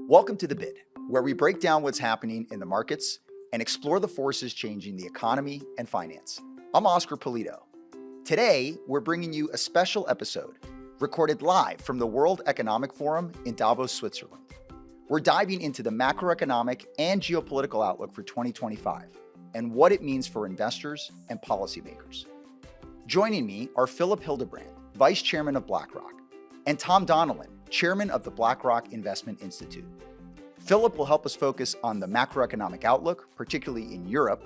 Welcome to The Bid, where we break down what's happening in the markets and explore the forces changing the economy and finance. I'm Oscar Pulido. Today, we're bringing you a special episode recorded live from the World Economic Forum in Davos, Switzerland. We're diving into the macroeconomic and geopolitical outlook for 2025 and what it means for investors and policymakers. Joining me are Philipp Hildebrand, Vice Chairman of BlackRock, and Tom Donilon, Chairman of the BlackRock Investment Institute. Philipp will help us focus on the macroeconomic outlook, particularly in Europe,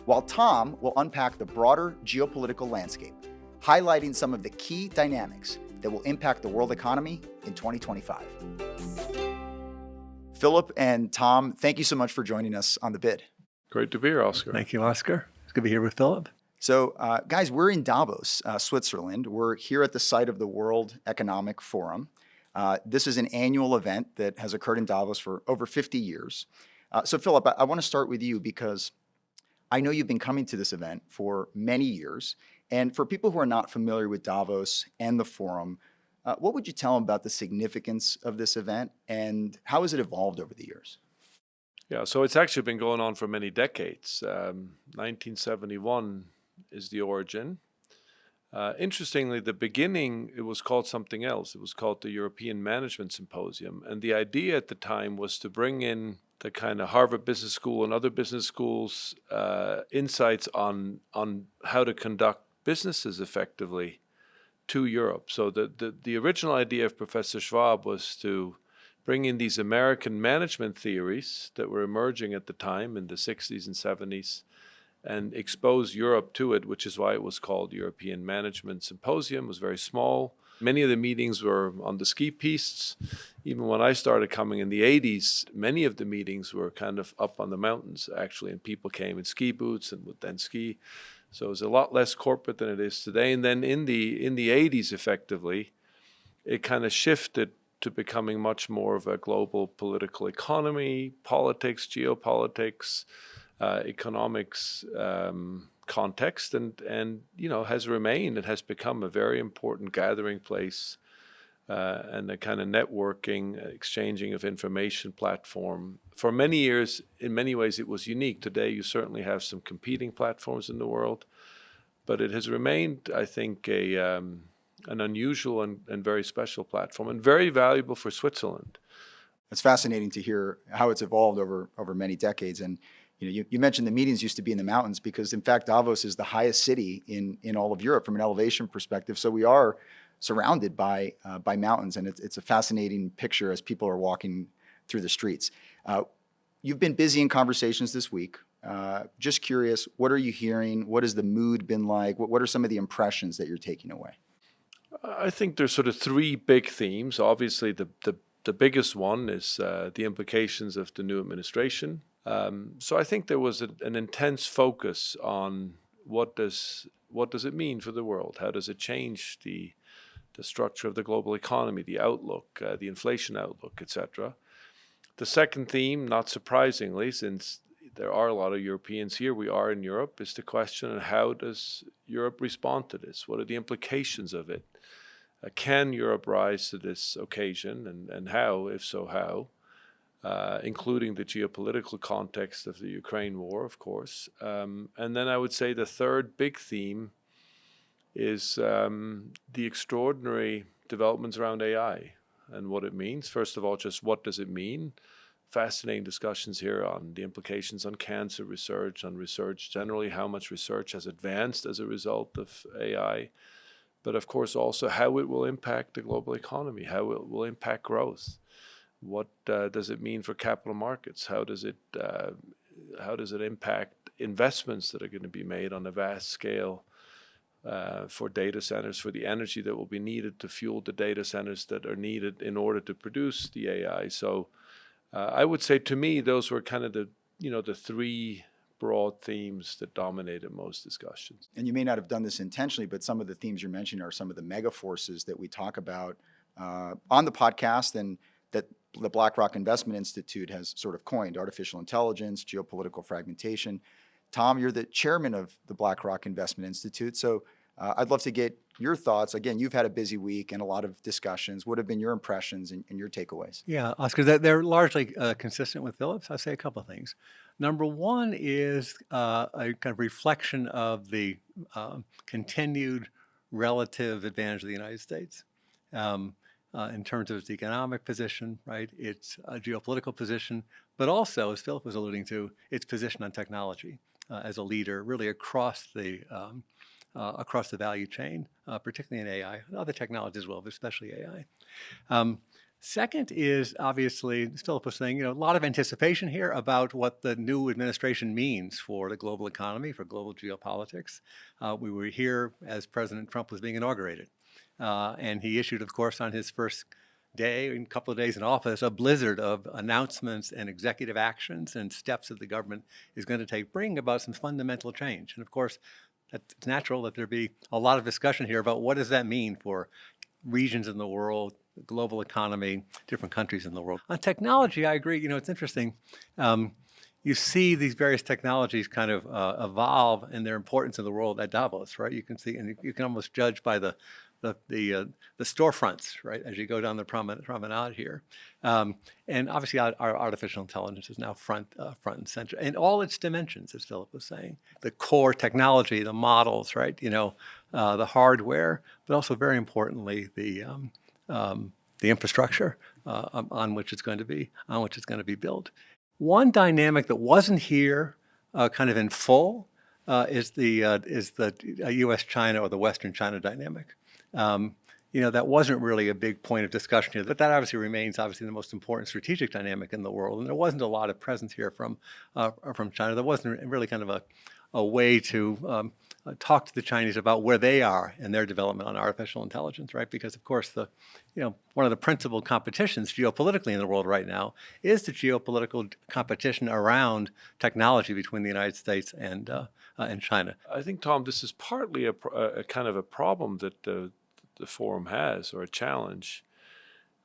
while Tom will unpack the broader geopolitical landscape, highlighting some of the key dynamics that will impact the world economy in 2025. Philipp and Tom, thank you so much for joining us on The Bid. Great to be here, Oscar. Thank you, Oscar. It's good to be here with Philipp. So, guys, we're in Davos, Switzerland. We're here at the site of the World Economic Forum. This is an annual event that has occurred in Davos for over 50 years. So, Philipp, I want to start with you because I know you've been coming to this event for many years. And for people who are not familiar with Davos and the forum, what would you tell them about the significance of this event and how has it evolved over the years? Yeah, so it's actually been going on for many decades. 1971 is the origin. Interestingly, the beginning, it was called something else. It was called the European Management Symposium. And the idea at the time was to bring in the kind of Harvard Business School and other business schools insights on how to conduct businesses effectively to Europe. So the original idea of Professor Schwab was to bring in these American management theories that were emerging at the time in the 60s and 70s and expose Europe to it, which is why it was called European Management Symposium. It was very small. Many of the meetings were on the ski pistes. Even when I started coming in the 80s, many of the meetings were kind of up on the mountains, actually, and people came in ski boots and would then ski. So it was a lot less corporate than it is today. And then in the 80s, effectively, it kind of shifted to becoming much more of a global political economy, politics, geopolitics, economics context, and has remained. It has become a very important gathering place and a kind of networking, exchanging of information platform. For many years, in many ways, it was unique. Today, you certainly have some competing platforms in the world, but it has remained, I think, an unusual and very special platform and very valuable for Switzerland. It's fascinating to hear how it's evolved over many decades. And you mentioned the meetings used to be in the mountains because, in fact, Davos is the highest city in all of Europe from an elevation perspective. So we are surrounded by mountains, and it's a fascinating picture as people are walking through the streets. You've been busy in conversations this week. Just curious, what are you hearing? What has the mood been like? What are some of the impressions that you're taking away? I think there's sort of three big themes. Obviously, the biggest one is the implications of the new administration. So I think there was an intense focus on what does it mean for the world? How does it change the structure of the global economy, the outlook, the inflation outlook, etc. The second theme, not surprisingly, since there are a lot of Europeans here, we are in Europe, is the question of how does Europe respond to this? What are the implications of it? Can Europe rise to this occasion, and how, if so, how? Including the geopolitical context of the Ukraine war, of course. And then I would say the third big theme is the extraordinary developments around AI and what it means. First of all, just what does it mean? Fascinating discussions here on the implications on cancer research, on research generally, how much research has advanced as a result of AI. But of course also how it will impact the global economy, how it will impact growth. What does it mean for capital markets? How does it impact investments that are going to be made on a vast scale for data centers, for the energy that will be needed to fuel the data centers that are needed in order to produce the AI? So I would say to me those were kind of the three broad themes that dominated most discussions. And you may not have done this intentionally, but some of the themes you're mentioning are some of the mega forces that we talk about on the podcast and that the BlackRock Investment Institute has sort of coined: artificial intelligence, geopolitical fragmentation. Tom, you're the chairman of the BlackRock Investment Institute. So I'd love to get your thoughts. Again, you've had a busy week and a lot of discussions. What have been your impressions and your takeaways? Yeah, Oscar, they're largely consistent with Phillips. I'll say a couple of things. Number one is a kind of reflection of the continued relative advantage of the United States in terms of its economic position, right? Its geopolitical position, but also, as Philip was alluding to, its position on technology as a leader, really across the value chain, particularly in AI, and other technologies as well, but especially AI. Second is obviously, as Philip was saying, a lot of anticipation here about what the new administration means for the global economy, for global geopolitics. We were here as President Trump was being inaugurated. And he issued, of course, on his first day, a couple of days in office, a blizzard of announcements and executive actions and steps that the government is going to take, bringing about some fundamental change. And of course, it's natural that there be a lot of discussion here about what does that mean for regions in the world, the global economy, different countries in the world. On technology, I agree. It's interesting. You see these various technologies kind of evolve in their importance in the world at Davos, right? You can see, and you can almost judge by the storefronts, right, as you go down the promenade here. And obviously our artificial intelligence is now front and center in all its dimensions, as Philip was saying. The core technology, the models, right, the hardware, but also very importantly, the infrastructure on which it's going to be built. One dynamic that wasn't here kind of in full is the U.S.-China or the Western-China dynamic. That wasn't really a big point of discussion here, but that obviously remains the most important strategic dynamic in the world. And there wasn't a lot of presence here from China. There wasn't really kind of a way to talk to the Chinese about where they are in their development on artificial intelligence, right? Because of course one of the principal competitions geopolitically in the world right now is the geopolitical competition around technology between the United States and China. I think, Tom, this is partly a kind of a problem that the forum has, or a challenge.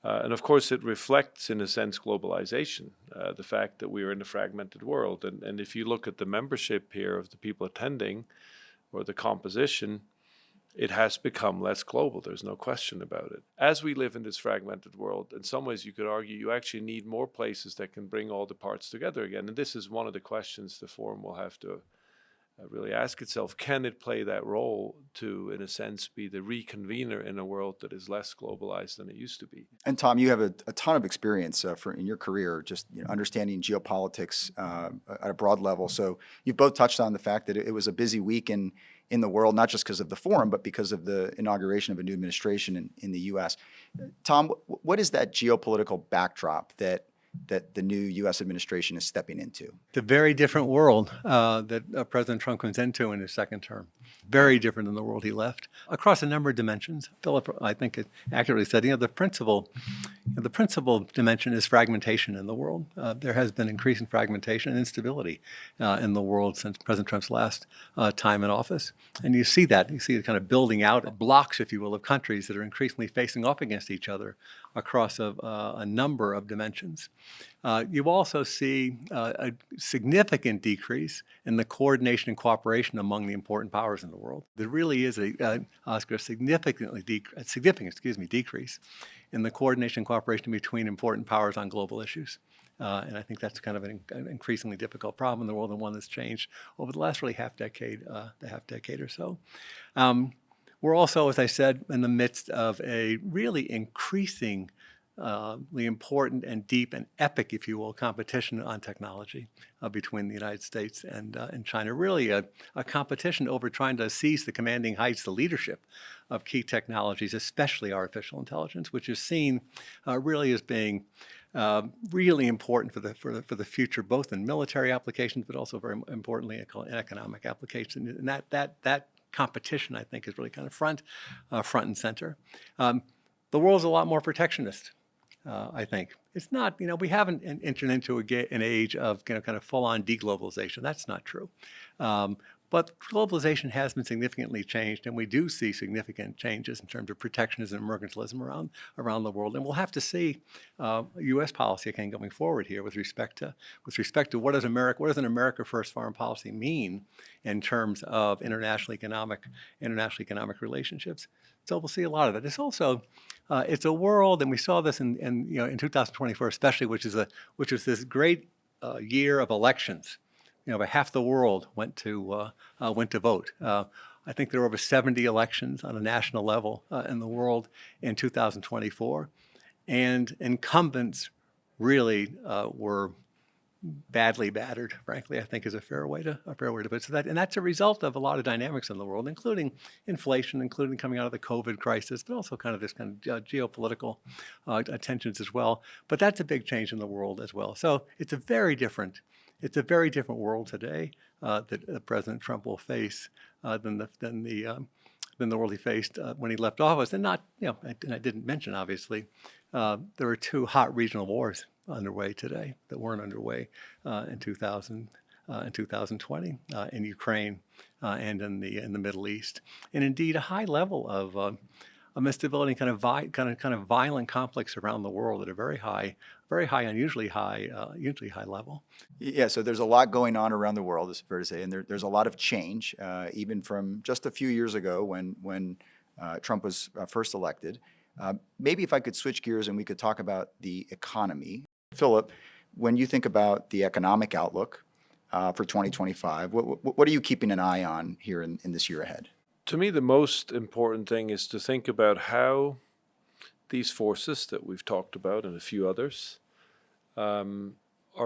And of course, it reflects, in a sense, globalization, the fact that we are in a fragmented world. And if you look at the membership here of the people attending, or the composition, it has become less global. There's no question about it. As we live in this fragmented world, in some ways you could argue you actually need more places that can bring all the parts together again. And this is one of the questions the forum will have to really ask itself. Can it play that role to, in a sense, be the reconvener in a world that is less globalized than it used to be? And Tom, you have a ton of experience in your career, just understanding geopolitics at a broad level. So you've both touched on the fact that it was a busy week in the world, not just because of the forum, but because of the inauguration of a new administration in the U.S. Tom, what is that geopolitical backdrop that the new U.S. administration is stepping into? The very different world that President Trump comes into in his second term. Very different than the world he left across a number of dimensions. Philip, I think, accurately said, the principal dimension is fragmentation in the world. There has been increasing fragmentation and instability in the world since President Trump's last time in office. And you see that. You see it kind of building out blocks, if you will, of countries that are increasingly facing off against each other across a number of dimensions. You also see a significant decrease in the coordination and cooperation among the important powers in the world. There really is Oscar, significant decrease in the coordination and cooperation between important powers on global issues. And I think that's kind of an increasingly difficult problem in the world, and one that's changed over the last really half decade or so. We're also, as I said, in the midst of a really increasingly important and deep and epic, if you will, competition on technology between the United States and China. Really a competition over trying to seize the commanding heights, the leadership of key technologies, especially artificial intelligence, which is seen really as being really important for the future, both in military applications, but also very importantly in economic applications. And that competition, I think, is really kind of front and center. The world's a lot more protectionist, I think. It's not, we haven't entered into an age of kind of full-on deglobalization. That's not true. But globalization has been significantly changed, and we do see significant changes in terms of protectionism and mercantilism around the world. And we'll have to see U.S. policy again going forward here with respect to what does an America First foreign policy mean in terms of international economic relationships. So we'll see a lot of it. It's also it's a world, and we saw this in 2024 especially, which is this great year of elections. About half the world went to vote. I think there were over 70 elections on a national level in the world in 2024, and incumbents really were badly battered. Frankly, I think is a fair way to put it. So that's a result of a lot of dynamics in the world, including inflation, including coming out of the COVID crisis, but also kind of this kind of geopolitical tensions as well. But that's a big change in the world as well. So it's a very different world today that President Trump will face than the world he faced when he left office. And and I didn't mention, obviously, there are two hot regional wars underway today that weren't underway in 2020 in Ukraine and in the Middle East, and indeed a high level of instability, kind of violent conflicts around the world at a very high, unusually high level. Yeah, so there's a lot going on around the world, it's fair to say, and there's a lot of change, even from just a few years ago when Trump was first elected. Maybe if I could switch gears and we could talk about the economy. Philipp, when you think about the economic outlook for 2025, what are you keeping an eye on here in this year ahead? To me, the most important thing is to think about how these forces that we've talked about and a few others are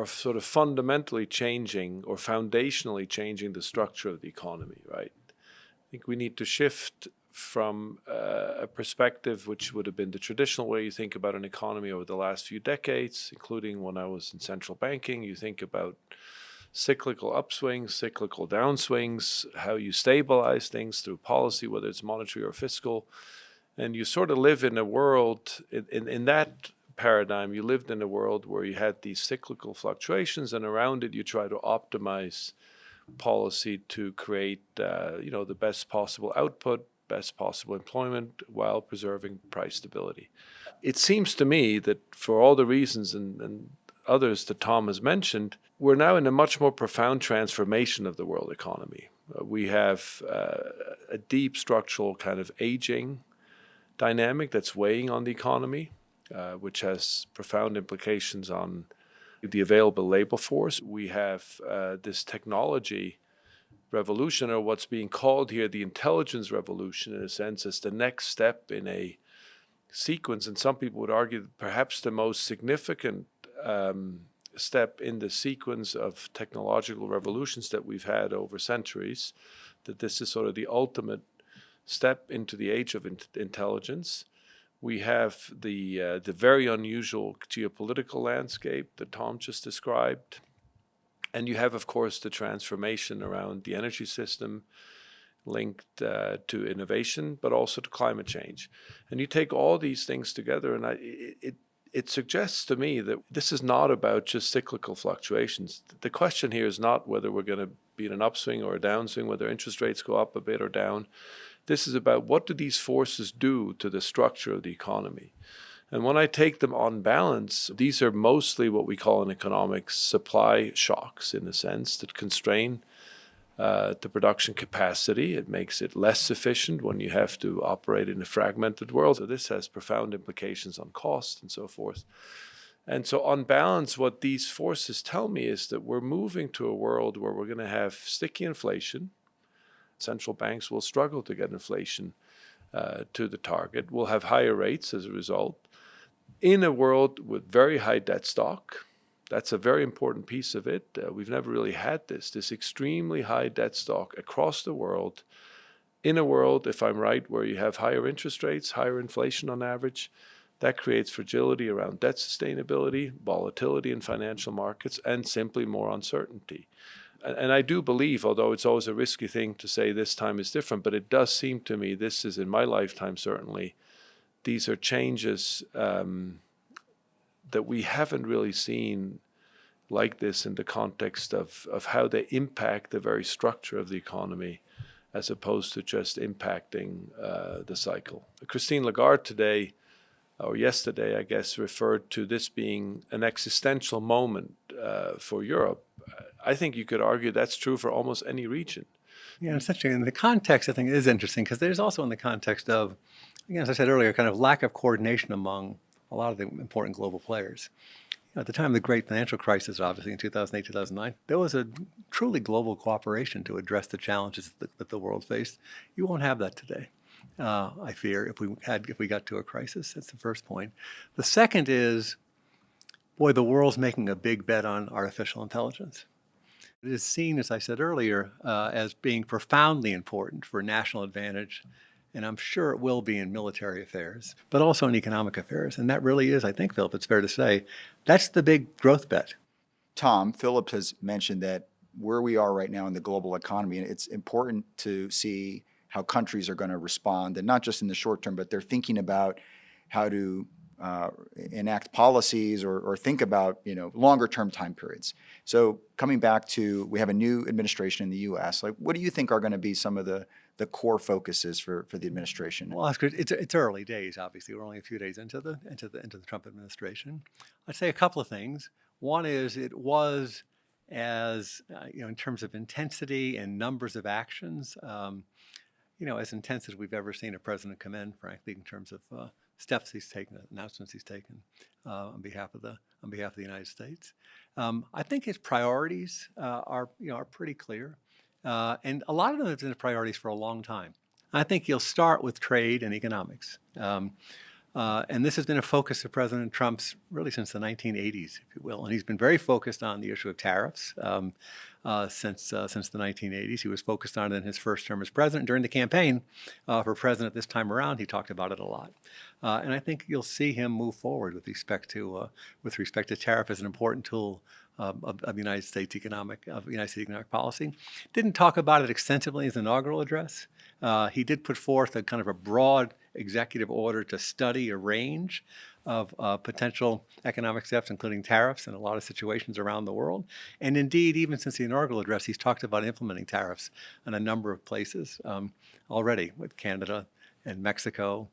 sort of fundamentally changing or foundationally changing the structure of the economy, right? I think we need to shift from a perspective which would have been the traditional way you think about an economy over the last few decades, including when I was in central banking. You think about cyclical upswings, cyclical downswings, how you stabilize things through policy, whether it's monetary or fiscal. And you sort of live in a world, in that paradigm, you lived in a world where you had these cyclical fluctuations, and around it you try to optimize policy to create the best possible output, best possible employment, while preserving price stability. It seems to me that for all the reasons and others that Tom has mentioned, we're now in a much more profound transformation of the world economy. We have a deep structural kind of aging dynamic that's weighing on the economy, which has profound implications on the available labor force. We have this technology revolution, or what's being called here the intelligence revolution, in a sense, as the next step in a sequence. And some people would argue perhaps the most significant step in the sequence of technological revolutions that we've had over centuries, that this is sort of the ultimate step into the age of intelligence. We have the very unusual geopolitical landscape that Tom just described. And you have, of course, the transformation around the energy system linked to innovation, but also to climate change. And you take all these things together, and it suggests to me that this is not about just cyclical fluctuations. The question here is not whether we're going to be in an upswing or a downswing, whether interest rates go up a bit or down. This is about what do these forces do to the structure of the economy. And when I take them on balance, these are mostly what we call in economics supply shocks, in a sense, that constrain the production capacity. It makes it less efficient when you have to operate in a fragmented world. So this has profound implications on cost and so forth. And so on balance, what these forces tell me is that we're moving to a world where we're going to have sticky inflation. Central banks will struggle to get inflation to the target. We'll have higher rates as a result. In a world with very high debt stock, that's a very important piece of it. We've never really had this extremely high debt stock across the world. In a world, if I'm right, where you have higher interest rates, higher inflation on average, that creates fragility around debt sustainability, volatility in financial markets, and simply more uncertainty. And I do believe, although it's always a risky thing to say this time is different, but it does seem to me, this is in my lifetime certainly, these are changes that we haven't really seen like this in the context of how they impact the very structure of the economy, as opposed to just impacting the cycle. Christine Lagarde today, or yesterday, I guess, referred to this being an existential moment for Europe. I think you could argue that's true for almost any region. Yeah, essentially, in the context, I think it is interesting because there's also in the context of, again, as I said earlier, kind of lack of coordination among a lot of the important global players. At the time of the great financial crisis, obviously in 2008, 2009, there was a truly global cooperation to address the challenges that the world faced. You won't have that today, I fear, if we got to a crisis. That's the first point. The second is, boy, the world's making a big bet on artificial intelligence. It is seen, as I said earlier, as being profoundly important for national advantage, and I'm sure it will be in military affairs, but also in economic affairs. And that really is, I think, Philip, it's fair to say, that's the big growth bet. Tom, Philip has mentioned that where we are right now in the global economy, and it's important to see how countries are going to respond, and not just in the short term, but they're thinking about how to enact policies or think about longer term time periods. So coming back to, we have a new administration in the U.S. Like, what do you think are going to be some of the core focuses for the administration? Well, Oscar, it's early days. Obviously, we're only a few days into the Trump administration. I'd say a couple of things. One is it was as in terms of intensity and numbers of actions, as intense as we've ever seen a president come in, frankly, in terms of steps he's taken, announcements he's taken on behalf of the United States. I think his priorities are pretty clear, and a lot of them have been priorities for a long time. I think he'll start with trade and economics, and this has been a focus of President Trump's really since the 1980s, if you will. And he's been very focused on the issue of tariffs since the 1980s. He was focused on it in his first term as president. During the campaign for president this time around, he talked about it a lot. And I think you'll see him move forward with respect to tariff as an important tool of United States economic policy. Didn't talk about it extensively in his inaugural address. He did put forth a kind of a broad executive order to study a range of potential economic steps, including tariffs in a lot of situations around the world. And indeed, even since the inaugural address, he's talked about implementing tariffs in a number of places already, with Canada and Mexico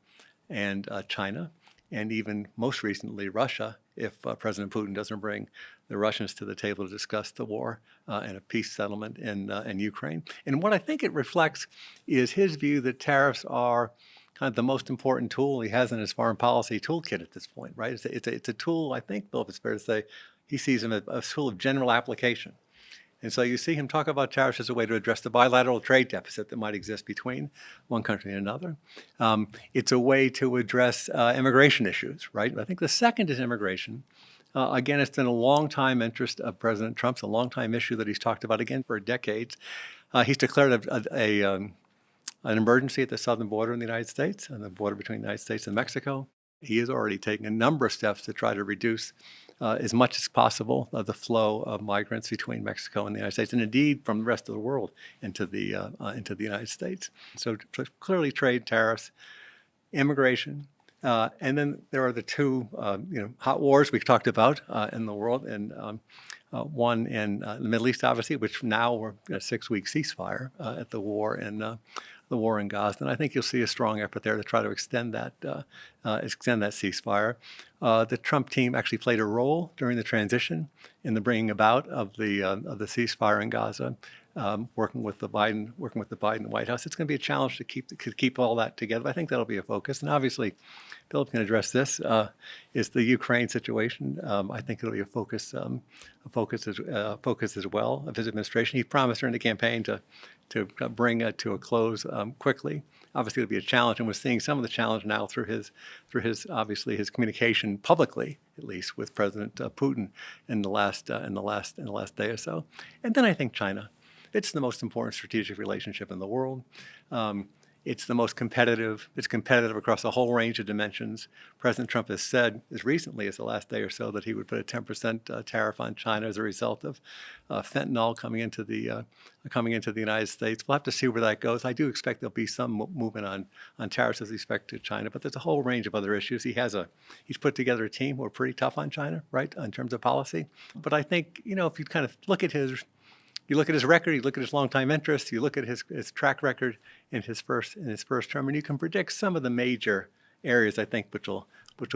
and China, and even most recently Russia, if President Putin doesn't bring the Russians to the table to discuss the war and a peace settlement in Ukraine. And what I think it reflects is his view that tariffs are kind of the most important tool he has in his foreign policy toolkit at this point, right? It's a tool, I think, Bill, if it's fair to say, he sees them as a tool of general application. And so you see him talk about tariffs as a way to address the bilateral trade deficit that might exist between one country and another. It's a way to address immigration issues, right? I think the second is immigration. Again, it's been a long-time interest of President Trump's, a long-time issue that he's talked about again for decades. He's declared an emergency at the southern border in the United States, and the border between the United States and Mexico. He has already taken a number of steps to try to reduce as much as possible the flow of migrants between Mexico and the United States, and indeed from the rest of the world into the United States. So clearly trade, tariffs, immigration, and then there are the two hot wars we've talked about in the world, and one in the Middle East, obviously, which now we're in a 6-week ceasefire at the war in Gaza, and I think you'll see a strong effort there to try to extend that ceasefire. The Trump team actually played a role during the transition in the bringing about of the ceasefire in Gaza, working with the Biden White House. It's going to be a challenge to keep all that together. But I think that'll be a focus, and obviously, Philip can address this. Is the Ukraine situation? I think it'll be a focus as well of his administration. He promised during the campaign to bring it to a close quickly. Obviously, it'll be a challenge, and we're seeing some of the challenge now through his communication publicly, at least with President Putin in the last day or so. And then I think China. It's the most important strategic relationship in the world. It's the most competitive. It's competitive across a whole range of dimensions. President Trump has said as recently as the last day or so that he would put a 10% tariff on China as a result of fentanyl coming into the United States. We'll have to see where that goes. I do expect there'll be some movement on tariffs with respect to China, but there's a whole range of other issues. He's put together a team who are pretty tough on China, right, in terms of policy. But I think, if you kind of look at his record, you look at his longtime interest, you look at his track record in his first term, and you can predict some of the major areas, I think, which will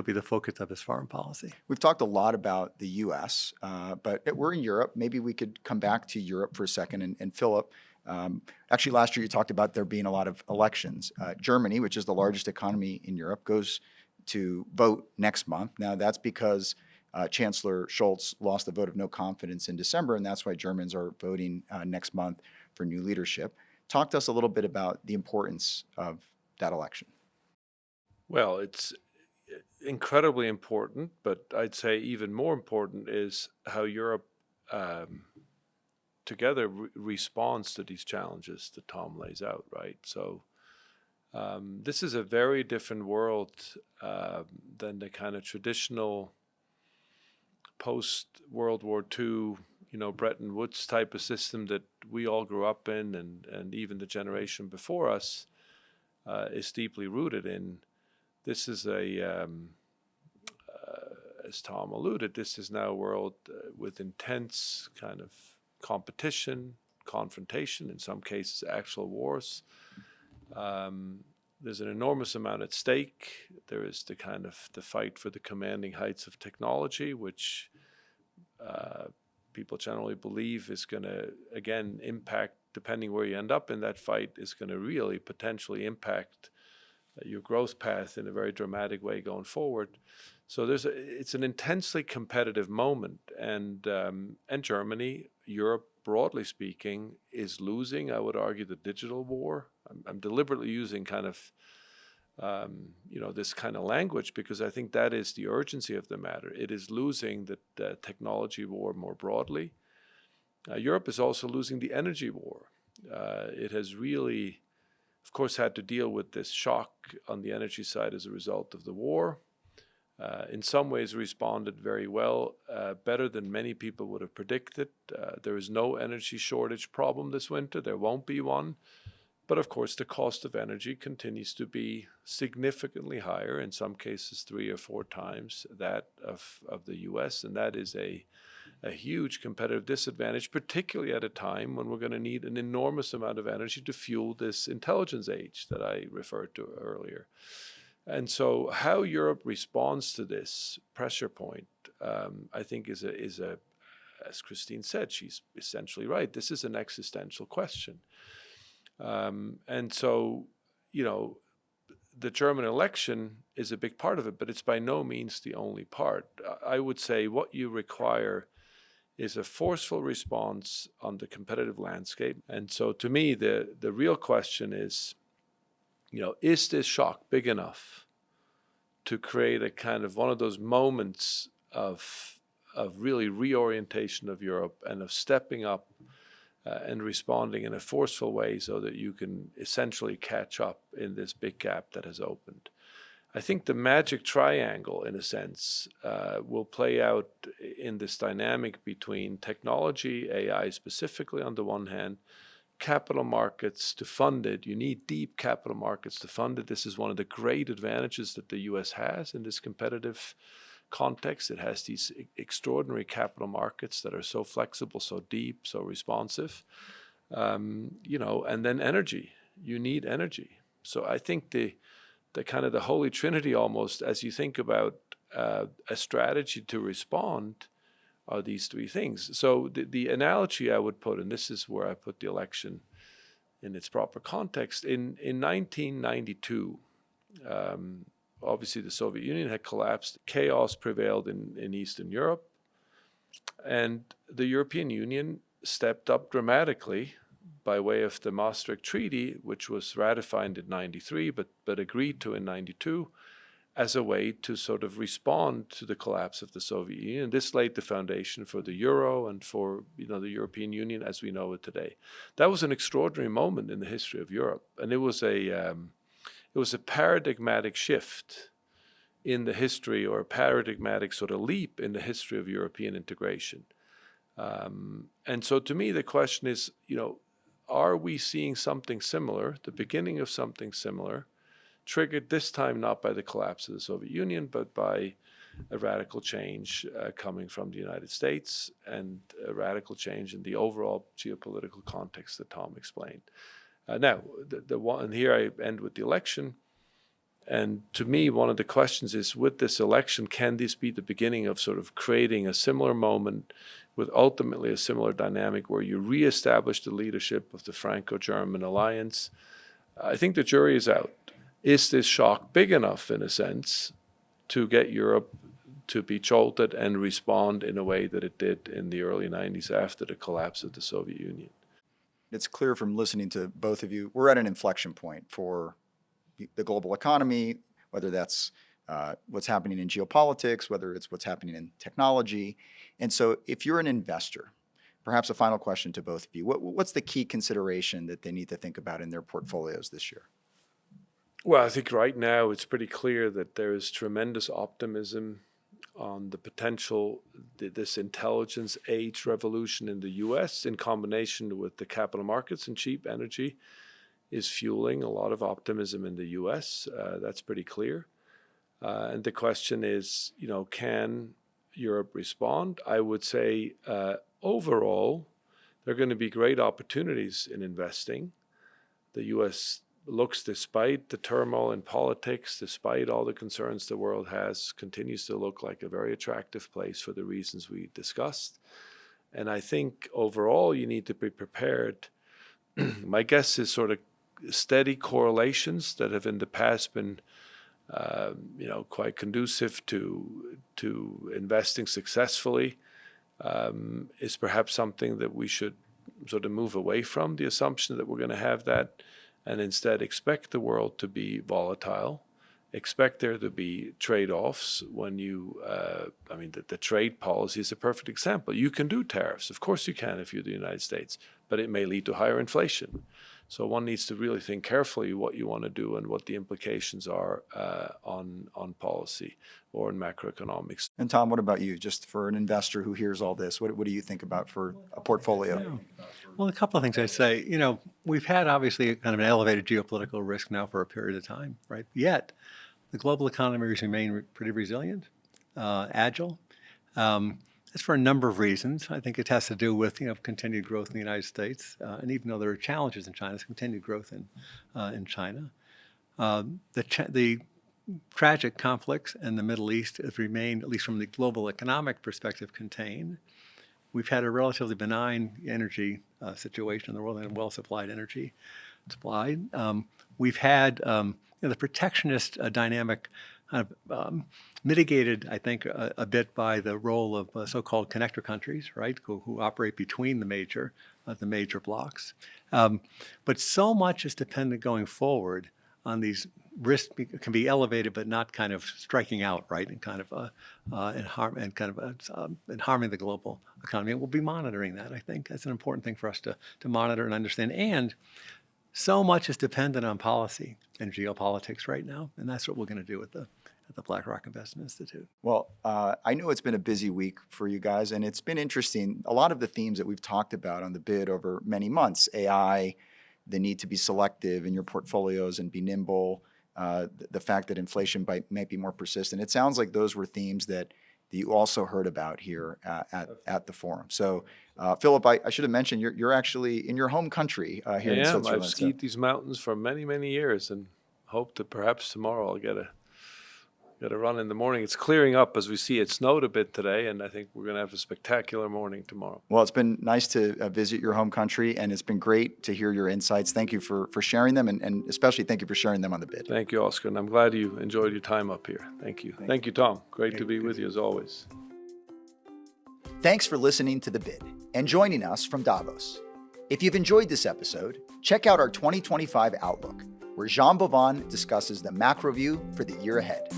be the focus of his foreign policy. We've talked a lot about the U.S., but we're in Europe. Maybe we could come back to Europe for a second. And Philip, actually last year you talked about there being a lot of elections. Germany, which is the largest economy in Europe, goes to vote next month. Now that's because Chancellor Scholz lost the vote of no confidence in December, and that's why Germans are voting next month for new leadership. Talk to us a little bit about the importance of that election. Well, it's incredibly important, but I'd say even more important is how Europe together responds to these challenges that Tom lays out, right? So this is a very different world than the kind of traditional post-World War II, Bretton Woods type of system that we all grew up in, and even the generation before us is deeply rooted in. This is as Tom alluded, this is now a world with intense kind of competition, confrontation, in some cases actual wars. There's an enormous amount at stake. There is the fight for the commanding heights of technology, which people generally believe is going to, again, impact, depending where you end up in that fight, is going to really potentially impact your growth path in a very dramatic way going forward. So it's an intensely competitive moment, and Germany, Europe, broadly speaking, is losing, I would argue, the digital war. I'm deliberately using kind of, this kind of language because I think that is the urgency of the matter. It is losing the technology war more broadly. Europe is also losing the energy war. It has really, of course, had to deal with this shock on the energy side as a result of the war. In some ways responded very well, better than many people would have predicted. There is no energy shortage problem this winter. There won't be one. But of course, the cost of energy continues to be significantly higher, in some cases 3 or 4 times that of the US. And that is a huge competitive disadvantage, particularly at a time when we're going to need an enormous amount of energy to fuel this intelligence age that I referred to earlier. And so how Europe responds to this pressure point, I think is a, as Christine said, she's essentially right. This is an existential question. And so, the German election is a big part of it, but it's by no means the only part. I would say what you require is a forceful response on the competitive landscape. And so to me, the real question is, is this shock big enough to create a kind of one of those moments of really reorientation of Europe and of stepping up and responding in a forceful way so that you can essentially catch up in this big gap that has opened. I think the magic triangle, in a sense, will play out in this dynamic between technology, AI specifically on the one hand, capital markets to fund it. You need deep capital markets to fund it. This is one of the great advantages that the US has in this competitive context. It has these extraordinary capital markets that are so flexible, so deep, so responsive. And then energy. You need energy. So I think the kind of the holy trinity almost, as you think about a strategy to respond, are these 3 things. So the analogy I would put, and this is where I put the election in its proper context, in 1992, obviously the Soviet Union had collapsed, chaos prevailed in Eastern Europe, and the European Union stepped up dramatically by way of the Maastricht Treaty, which was ratified in 93, but agreed to in 92, as a way to sort of respond to the collapse of the Soviet Union. And this laid the foundation for the euro and for the European Union as we know it today. That was an extraordinary moment in the history of Europe, and it was a paradigmatic shift in the history, or a paradigmatic sort of leap in the history of European integration. And so to me, the question is, are we seeing something similar, the beginning of something similar, triggered this time not by the collapse of the Soviet Union, but by a radical change coming from the United States and a radical change in the overall geopolitical context that Tom explained. Now, and here I end with the election. And to me, one of the questions is, with this election, can this be the beginning of sort of creating a similar moment with ultimately a similar dynamic where you reestablish the leadership of the Franco-German alliance? I think the jury is out. Is this shock big enough, in a sense, to get Europe to be jolted and respond in a way that it did in the early 90s after the collapse of the Soviet Union? It's clear from listening to both of you, we're at an inflection point for the global economy, whether that's what's happening in geopolitics, whether it's what's happening in technology. And so if you're an investor, perhaps a final question to both of you, what's the key consideration that they need to think about in their portfolios this year? Well, I think right now it's pretty clear that there is tremendous optimism on the potential, this intelligence age revolution in the US in combination with the capital markets and cheap energy is fueling a lot of optimism in the US. That's pretty clear. And the question is, can Europe respond? I would say overall, there are going to be great opportunities in investing. The US looks, despite the turmoil in politics, despite all the concerns the world has, continues to look like a very attractive place for the reasons we discussed. And I think overall you need to be prepared. My guess is sort of steady correlations that have in the past been quite conducive to investing successfully is perhaps something that we should sort of move away from, the assumption that we're going to have that, and instead expect the world to be volatile, expect there to be trade-offs when the trade policy is a perfect example. You can do tariffs. Of course you can if you're the United States, but it may lead to higher inflation. So one needs to really think carefully what you want to do and what the implications are on policy or in macroeconomics. And Tom, what about you? Just for an investor who hears all this, what do you think about for a portfolio? Yeah. Well, a couple of things I'd say. We've had obviously kind of an elevated geopolitical risk now for a period of time, right? Yet the global economy has remained pretty resilient, agile. That's for a number of reasons. I think it has to do with continued growth in the United States, and even though there are challenges in China, there's continued growth in China. The tragic conflicts in the Middle East have remained, at least from the global economic perspective, contained. We've had a relatively benign energy situation in the world and well-supplied energy supply. We've had the protectionist dynamic kind of mitigated, I think, a bit by the role of so-called connector countries, right, who operate between the major blocks. But so much is dependent going forward on these risks can be elevated, but not kind of striking out, right, and kind of and harming the global economy. And we'll be monitoring that. I think that's an important thing for us to monitor and understand. And so much is dependent on policy and geopolitics right now, and that's what we're going to do at the BlackRock Investment Institute. Well, I know it's been a busy week for you guys, and it's been interesting. A lot of the themes that we've talked about on the bid over many months, AI, the need to be selective in your portfolios and be nimble, the fact that inflation might be more persistent. It sounds like those were themes that you also heard about here at the forum. So, Philipp, I should have mentioned you're actually in your home country here in Switzerland. I've skied these mountains for many, many years and hope that perhaps tomorrow I'll get a run in the morning. It's clearing up as we see. It snowed a bit today, and I think we're going to have a spectacular morning tomorrow. Well, it's been nice to visit your home country, and it's been great to hear your insights. Thank you for sharing them, and especially thank you for sharing them on the bid. Thank you, Oscar, and I'm glad you enjoyed your time up here. Thank you. Thank you, Tom. Great to be with you as always. Thanks for listening to The Bid and joining us from Davos. If you've enjoyed this episode, check out our 2025 Outlook, where Jean Bovon discusses the macro view for the year ahead.